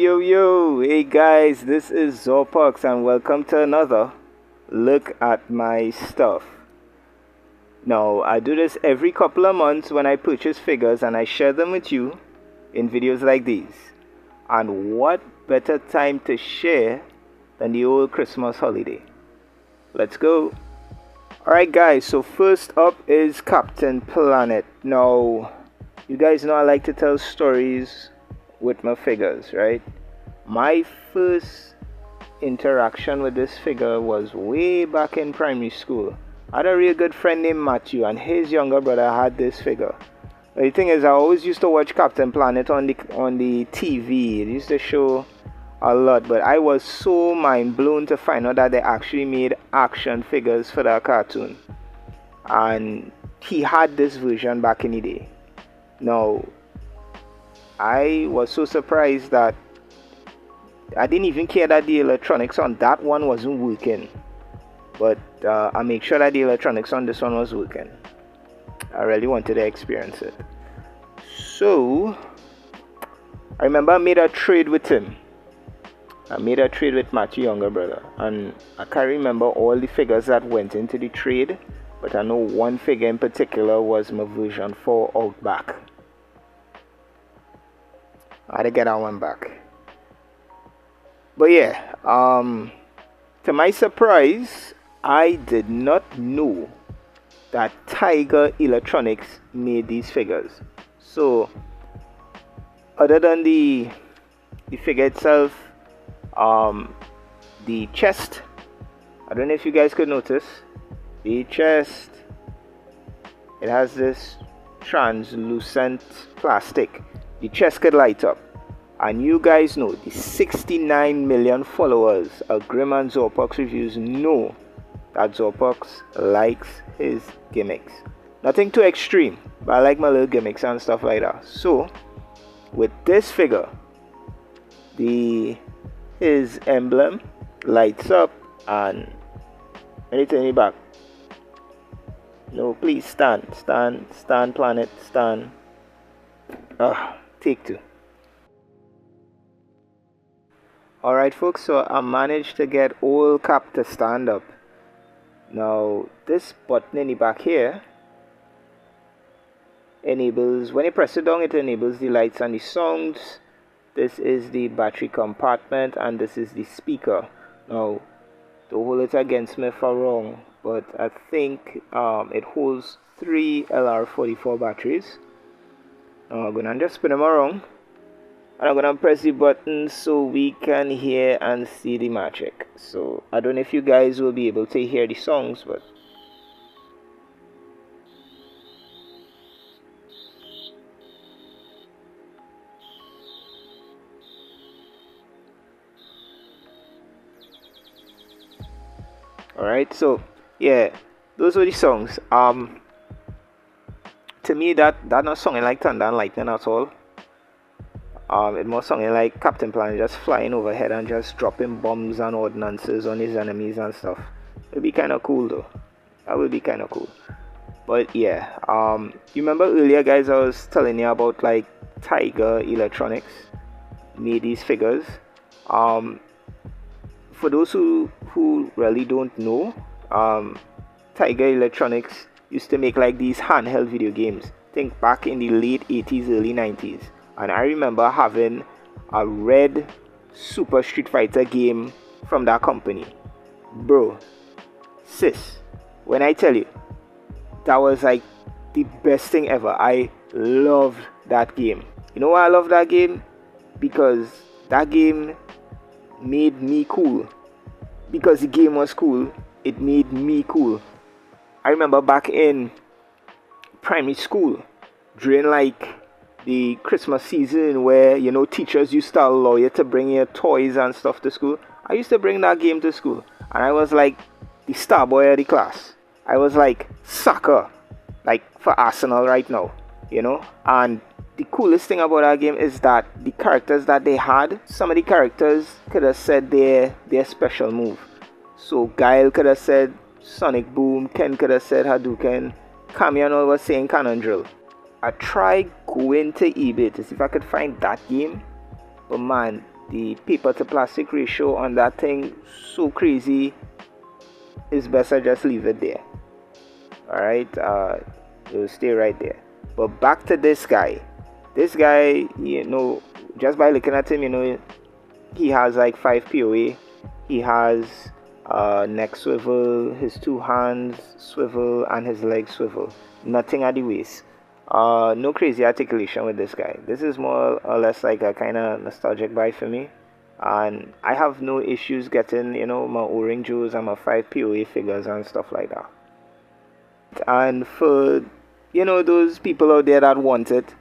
Yo, hey guys, this is Zorpox and welcome to another look at my stuff. Now, I do this every couple of months when I purchase figures and I share them with you in videos like these. And what better time to share than the old Christmas holiday? Let's go. Alright guys, so first up is Captain Planet. Now, you guys know I like to tell stories with my figures, right? My first interaction with this figure was way back in primary school. I had a real good friend named Matthew and his younger brother had this figure. But the thing is, I always used to watch Captain Planet on the TV. It used to show a lot, but I was so mind blown to find out that they actually made action figures for that cartoon. And he had this version back in the day. Now, I was so surprised that I didn't even care that the electronics on that one wasn't working. But I make sure that the electronics on this one was working. I really wanted to experience it. So, I remember I made a trade with him. I made a trade with Matthew, younger brother. And I can't remember all the figures that went into the trade. But I know one figure in particular was my version 4 Outback. I had to get that one back. But yeah, to my surprise, I did not know that Tiger Electronics made these figures. So, other than the figure itself, the chest, I don't know if you guys could notice, the chest, it has this translucent plastic. The chest could light up. And you guys know the 69 million followers of Grim and Zorpox reviews know that Zorpox likes his gimmicks. Nothing too extreme, but I like my little gimmicks and stuff like that. So, with this figure, his emblem lights up and anything in the back. No, please stand, Planet, stand. Take two. Alright folks, so I managed to get old Cap to stand up. Now this button in the back here enables, when you press it down, it enables the lights and the sounds. This is the battery compartment and this is the speaker. Now don't hold it against me if I'm wrong, but I think it holds 3 LR44 batteries. Now I'm gonna just spin them around. And I'm gonna press the button so we can hear and see the magic. So I don't know if you guys will be able to hear the songs, but alright, so yeah, those were the songs. To me that not sounding like thunder and lightning at all. It more sounded like Captain Planet just flying overhead and just dropping bombs and ordnances on his enemies and stuff. It'd be kind of cool though. That would be kind of cool. But yeah, you remember earlier guys I was telling you about like Tiger Electronics made these figures. For those who really don't know, Tiger Electronics used to make like these handheld video games. Think back in the late 80s, early 90s. And I remember having a red Super Street Fighter game from that company. Bro, sis, when I tell you, that was like the best thing ever. I loved that game. You know why I love that game? Because that game made me cool. Because the game was cool, it made me cool. I remember back in primary school, during like the Christmas season where, you know, teachers used to allow you to bring your toys and stuff to school. I used to bring that game to school and I was like the star boy of the class. I was like soccer, like for Arsenal right now, you know. And the coolest thing about that game is that the characters that they had, some of the characters could have said their special move. So Guile could have said Sonic Boom, Ken could have said Hadouken, Kamiano was saying Cannon Drill. I tried going to eBay to see if I could find that game, but man, the paper to plastic ratio on that thing so crazy, it's best I just leave it there. Alright, it'll stay right there. But back to this guy. This guy, you know, just by looking at him, you know, he has like 5 POA. He has neck swivel, his 2 hands swivel, and his legs swivel. Nothing at the waist. No crazy articulation with this guy. This is more or less like a kind of nostalgic buy for me. And I have no issues getting, you know, my O-ring jewels and my 5 POA figures and stuff like that. And for, you know, those people out there that want it,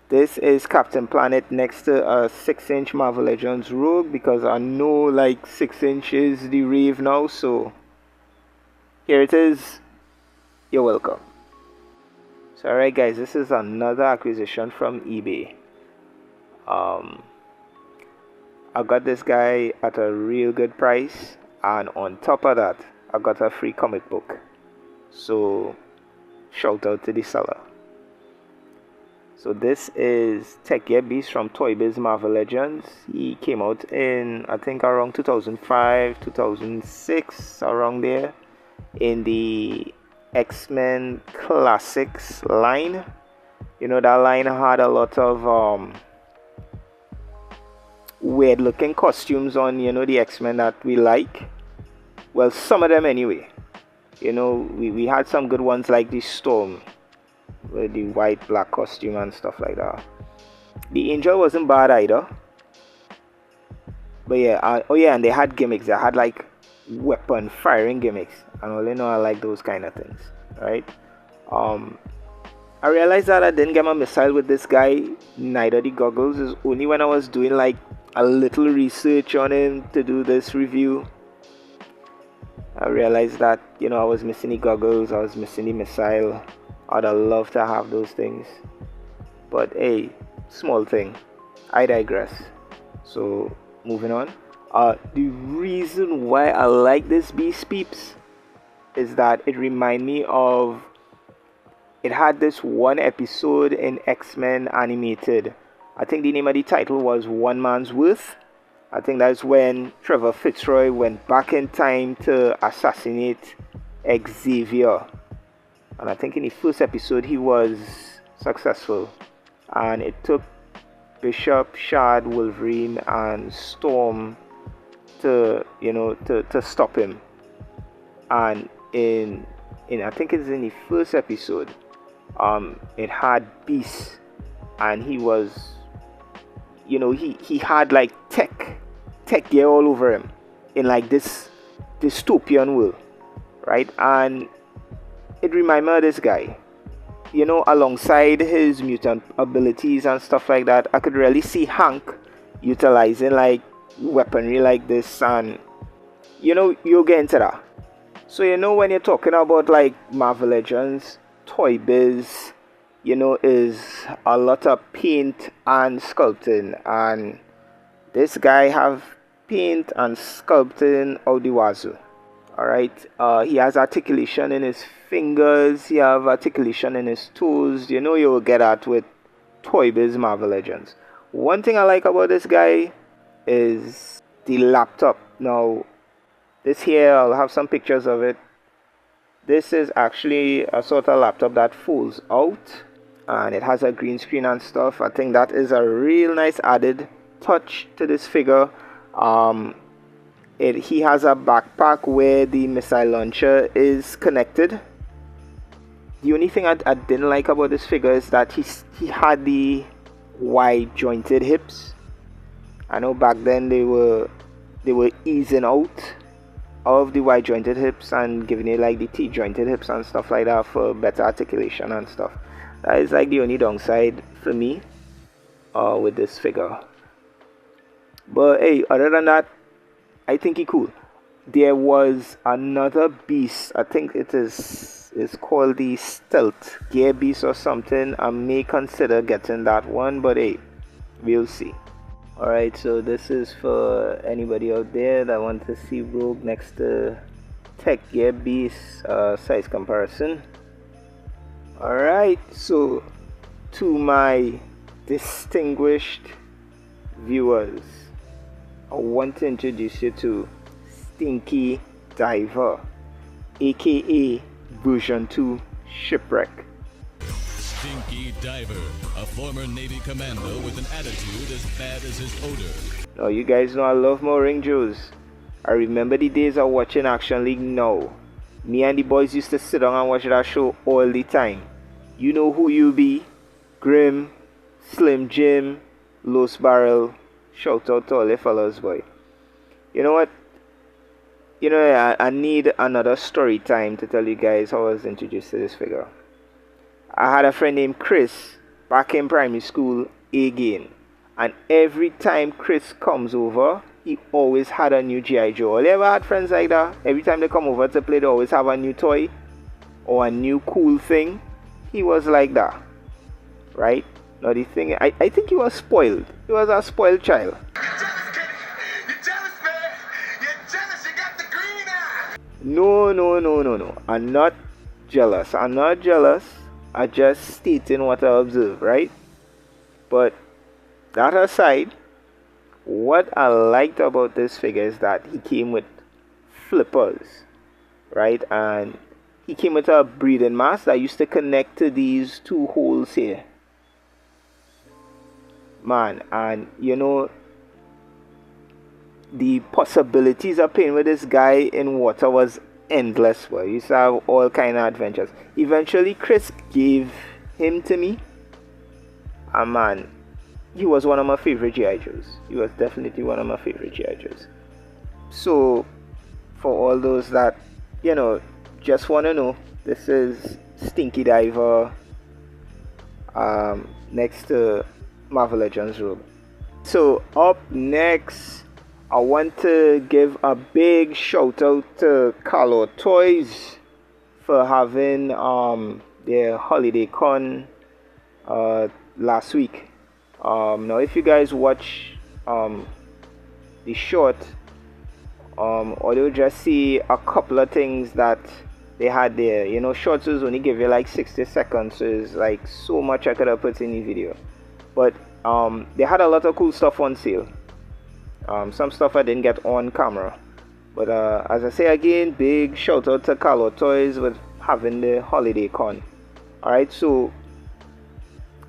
this is Captain Planet next to a 6-inch Marvel Legends Rogue, because I know like 6 inches the rave now. So here it is. You're welcome. So alright guys, this is another acquisition from eBay. I got this guy at a real good price, and on top of that I got a free comic book. So shout out to the seller. So this is Tech Gear Beast from Toy Biz Marvel Legends. He came out in, I think, around 2005, 2006, around there, in the X-Men Classics line. You know, that line had a lot of weird looking costumes on, you know, the X-Men that we like. Well, some of them anyway. You know, we had some good ones like the Storm with the white black costume and stuff like that. The Angel wasn't bad either. But yeah, oh yeah, and they had gimmicks. They had like weapon firing gimmicks, and all in all, I like those kind of things, right? I realized that I didn't get my missile with this guy, neither the goggles. Is only when I was doing like a little research on him to do this review, I realized that, you know, I was missing the goggles, I was missing the missile. I'd love to have those things, but hey, small thing. I digress. So moving on. The reason why I like this Beast Peeps is that it reminds me of, it had this one episode in X-Men Animated. I think the name of the title was One Man's Worth. I think that's when Trevor Fitzroy went back in time to assassinate Xavier. And I think in the first episode he was successful. And it took Bishop, Shad, Wolverine, and Storm to, you know, to stop him. And in I think it's in the first episode, it had Beast, and he was, you know, he had like tech gear all over him in like this dystopian world, right? And it reminded me of this guy, you know, alongside his mutant abilities and stuff like that. I could really see Hank utilizing like weaponry like this, and you know, you'll get into that. So you know, when you're talking about like Marvel Legends, Toy Biz, you know, is a lot of paint and sculpting, and this guy have paint and sculpting out the wazoo. Alright, he has articulation in his fingers, he have articulation in his toes. You know, you will get that with Toy Biz Marvel Legends. One thing I like about this guy is the laptop. Now, this here, I'll have some pictures of it. This is actually a sort of laptop that folds out, and it has a green screen and stuff. I think that is a real nice added touch to this figure. He has a backpack where the missile launcher is connected. The only thing I didn't like about this figure is that he had the wide jointed hips. I know back then they were easing out of the wide jointed hips and giving it like the T jointed hips and stuff like that for better articulation and stuff. That is like the only downside for me with this figure. But hey, other than that, I think he cool. There was another Beast, I think it's called the Stealth Gear Beast or something. I may consider getting that one, but hey, we'll see. Alright, so this is for anybody out there that wants to see Rogue next to Tech Gear Beast size comparison. Alright, so to my distinguished viewers, I want to introduce you to Stinky Diver, aka version 2 Shipwreck. Stinky Diver, a former Navy commando with an attitude as bad as his odor. Now you guys know I love Morning Joes. I remember the days of watching Action League now. Me and the boys used to sit down and watch that show all the time. You know who you be. Grim, Slim Jim, Los Barrel. Shout out to all the fellas, boy. You know what? You know, I need another story time to tell you guys how I was introduced to this figure. I had a friend named Chris back in primary school again. And every time Chris comes over, he always had a new G.I. Joe. You ever had friends like that? Every time they come over to play, they always have a new toy or a new cool thing. He was like that, right? Now the thing, I think he was spoiled. He was a spoiled child. You're jealous, man. You're jealous. You got the green eye. No. I'm not jealous. I'm just stating what I observed, right? But that aside, what I liked about this figure is that he came with flippers, right? And he came with a breathing mask that used to connect to these two holes here. Man, and you know, the possibilities of playing with this guy in water was endless. Boy. You used to have all kind of adventures. Eventually, Chris gave him to me. And man, he was one of my favorite G.I. Joes. He was definitely one of my favorite G.I. Joes. So, for all those that, you know, just want to know, this is Stinky Diver next to Marvel Legends Robe. So, up next, I want to give a big shout out to Carlo Toys for having their holiday con last week. Now if you guys watch the short, or you'll just see a couple of things that they had there. You know, shorts was only give you like 60 seconds, so it's like so much I could have put in the video. But they had a lot of cool stuff on sale. Some stuff I didn't get on camera. But as I say again, big shout out to Carlo Toys with having the holiday con. Alright, so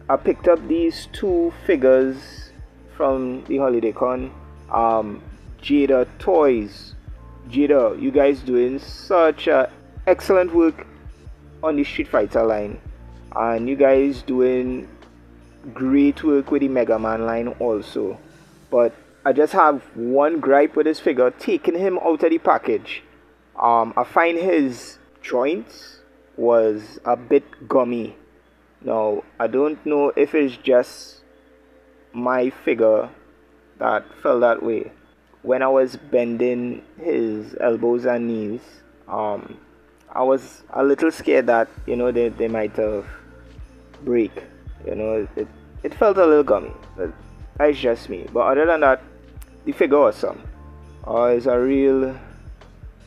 I picked up these two figures from the holiday con. Jada Toys. Jada, you guys doing such excellent work on the Street Fighter line. And you guys doing great work with the Mega Man line also. But I just have one gripe with this figure, taking him out of the package. I find his joints was a bit gummy. Now, I don't know if it's just my figure that felt that way. When I was bending his elbows and knees, I was a little scared that, you know, they might have break. You know, it felt a little gummy. But that's just me. But other than that, the figure was awesome. It's a real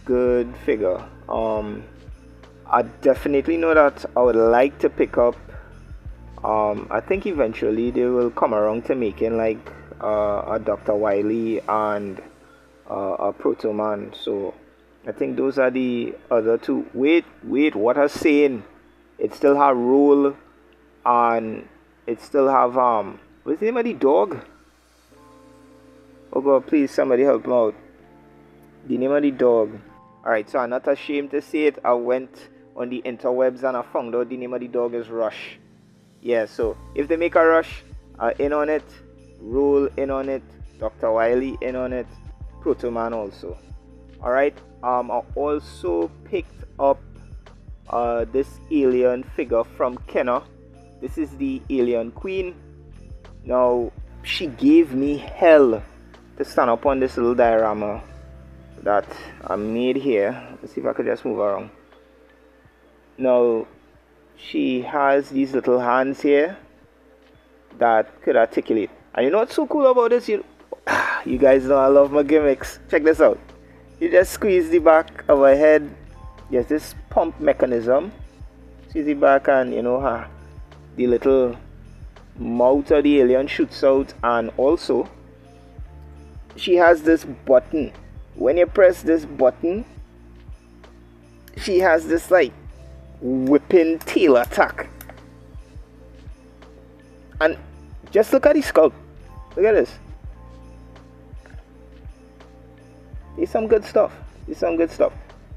good figure. I definitely know that I would like to pick up. I think eventually they will come around to making like a Dr. Wily and a Proto Man. So I think those are the other two. Wait, what I'm saying? It still have Roll, and it still have what's the name of the dog? Oh God, please somebody help me out. The name of the dog. Alright, so I'm not ashamed to say it. I went on the interwebs and I found out the name of the dog is Rush. Yeah, so if they make a Rush, in on it. Roll in on it. Dr. Wily in on it. Proto Man also. Alright, I also picked up this alien figure from Kenner. This is the Alien Queen. Now, she gave me hell to stand up on this little diorama that I made here. Let's see if I could just move around. Now, she has these little hands here that could articulate. And you know what's so cool about this? You guys know I love my gimmicks. Check this out. You just squeeze the back of her head. There's this pump mechanism. Squeeze the back and, you know, the little mouth of the alien shoots out. And also, she has this button. When you press this button, she has this like whipping tail attack. And just look at the sculpt. Look at this. It's some good stuff. It's some good stuff.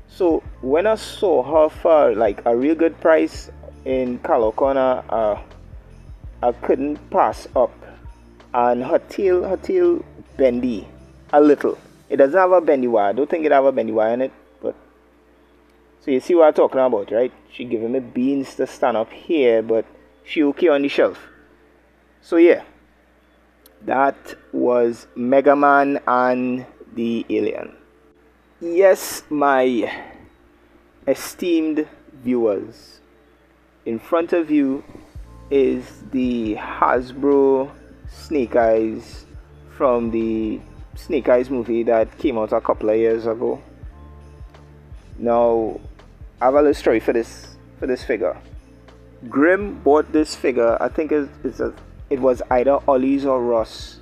So when I saw her for like a real good price in Color Corner, I couldn't pass up. And her tail bendy a little. It doesn't have a bendy wire. I don't think it have a bendy wire in it, but so you see what I'm talking about, right? She giving me beans to stand up here, but she okay on the shelf. So yeah, that was Mega Man and the Alien. Yes, my esteemed viewers, in front of you is the Hasbro Snake Eyes from the Snake Eyes movie that came out a couple of years ago. Now, I have a little story for this figure. Grim bought this figure, I think it was either Ollie's or Ross,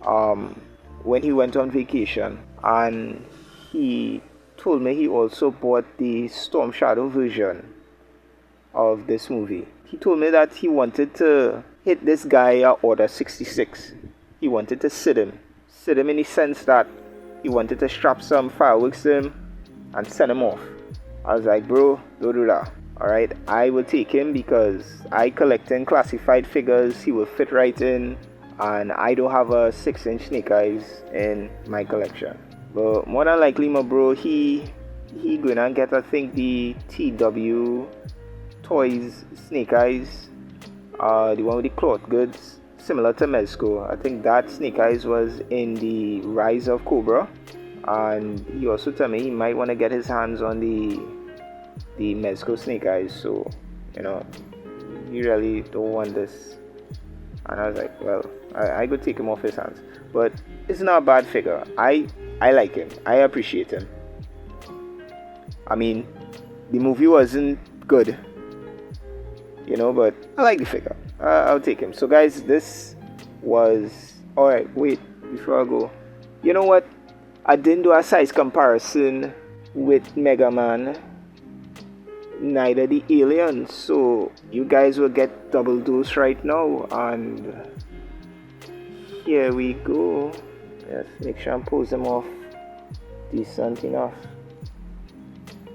when he went on vacation, and he told me he also bought the Storm Shadow version of this movie. He told me that he wanted to hit this guy at Order 66. He wanted to sit him in the sense that he wanted to strap some fireworks to him and send him off. I was like, bro, don't do that. Alright, I will take him because I collecting classified figures. He will fit right in, and I don't have a 6-inch Snake Eyes in my collection. But more than likely, my bro, he gonna get, I think, the TW Toys Snake Eyes, the one with the cloth goods, similar to Mezco. I think that Snake Eyes was in the Rise of Cobra, and he also told me he might want to get his hands on the Mezco Snake Eyes. So, you know, he really don't want this. And I was like, well, I could take him off his hands. But it's not a bad figure. I like him. I appreciate him. I mean, the movie wasn't good, you know, but I like the figure. I'll take him. So guys, this was... Alright, wait, before I go. You know what? I didn't do a size comparison with Mega Man, neither the Alien, so you guys will get double dose right now. And here we go. Let's make sure I'm pose them off decent enough.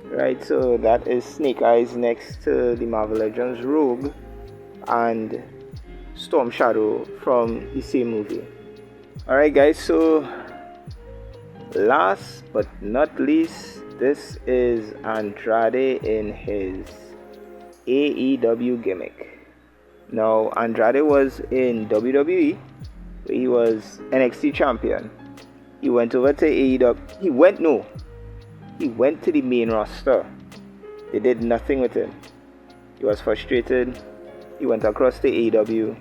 Right, so that is Snake Eyes next to the Marvel Legends Rogue and Storm Shadow from the same movie. Alright guys, so last but not least, this is Andrade in his AEW gimmick. Now, Andrade was in WWE, where he was NXT champion. He went over to AEW. He went to the main roster. They did nothing with him. He was frustrated. He went across to AEW.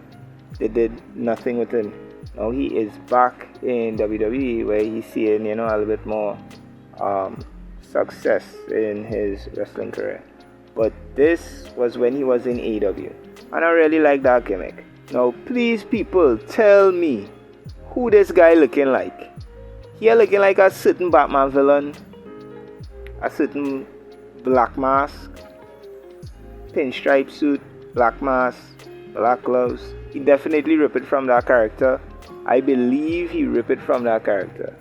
They did nothing with him. Now he is back in WWE, where he's seeing, you know, a little bit more success in his wrestling career. But this was when he was in AEW, and I really like that gimmick. Now please people, tell me who this guy looking like. He looking like a certain Batman villain, a certain black mask, pinstripe suit, black mask, black gloves. He definitely ripped it from that character. I believe he ripped it from that character.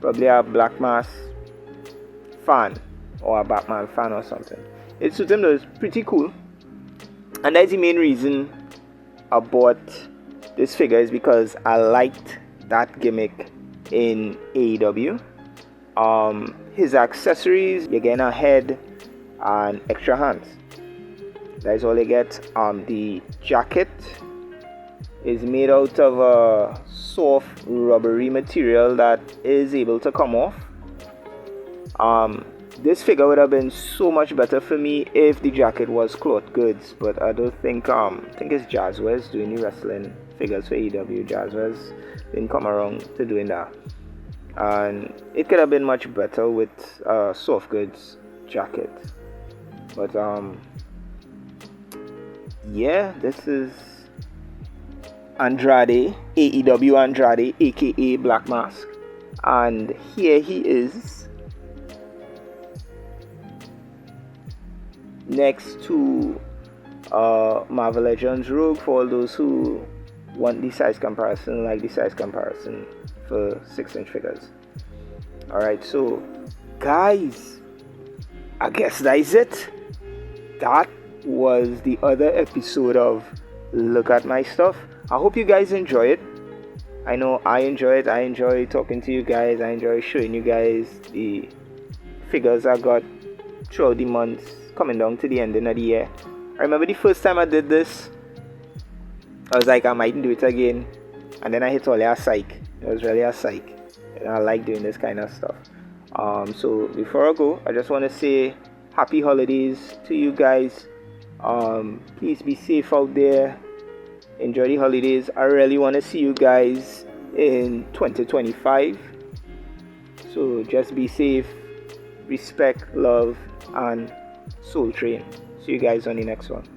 Probably a Black Mask fan or a Batman fan or something. It suits him though. It's pretty cool. And that's the main reason I bought this figure, is because I liked that gimmick in AEW. His accessories, you're getting a head and extra hands. That's all you get. The jacket is made out of a soft rubbery material that is able to come off. This figure would have been so much better for me if the jacket was cloth goods, but I don't think I think it's Jazzwares doing the wrestling figures for AEW. Jazzwares didn't come around to doing that, and it could have been much better with soft goods jacket. But yeah, this is Andrade, AEW Andrade, aka Black Mask. And here he is, next to Marvel Legends Rogue, for all those who want the size comparison, like the size comparison for 6-inch figures. Alright, so guys, I guess that is it. That was the other episode of Look at My Stuff. I hope you guys enjoy it. I know I enjoy it. I enjoy talking to you guys. I enjoy showing you guys the figures I got throughout the months coming down to the ending of the year. I remember the first time I did this, I was like, I mightn't do it again. And then I hit all a psych. It was really a psych. And I like doing this kind of stuff. So before I go, I just want to say happy holidays to you guys. Please be safe out there. Enjoy the holidays. I really want to see you guys in 2025. So just be safe, respect, love, and soul train. See you guys on the next one.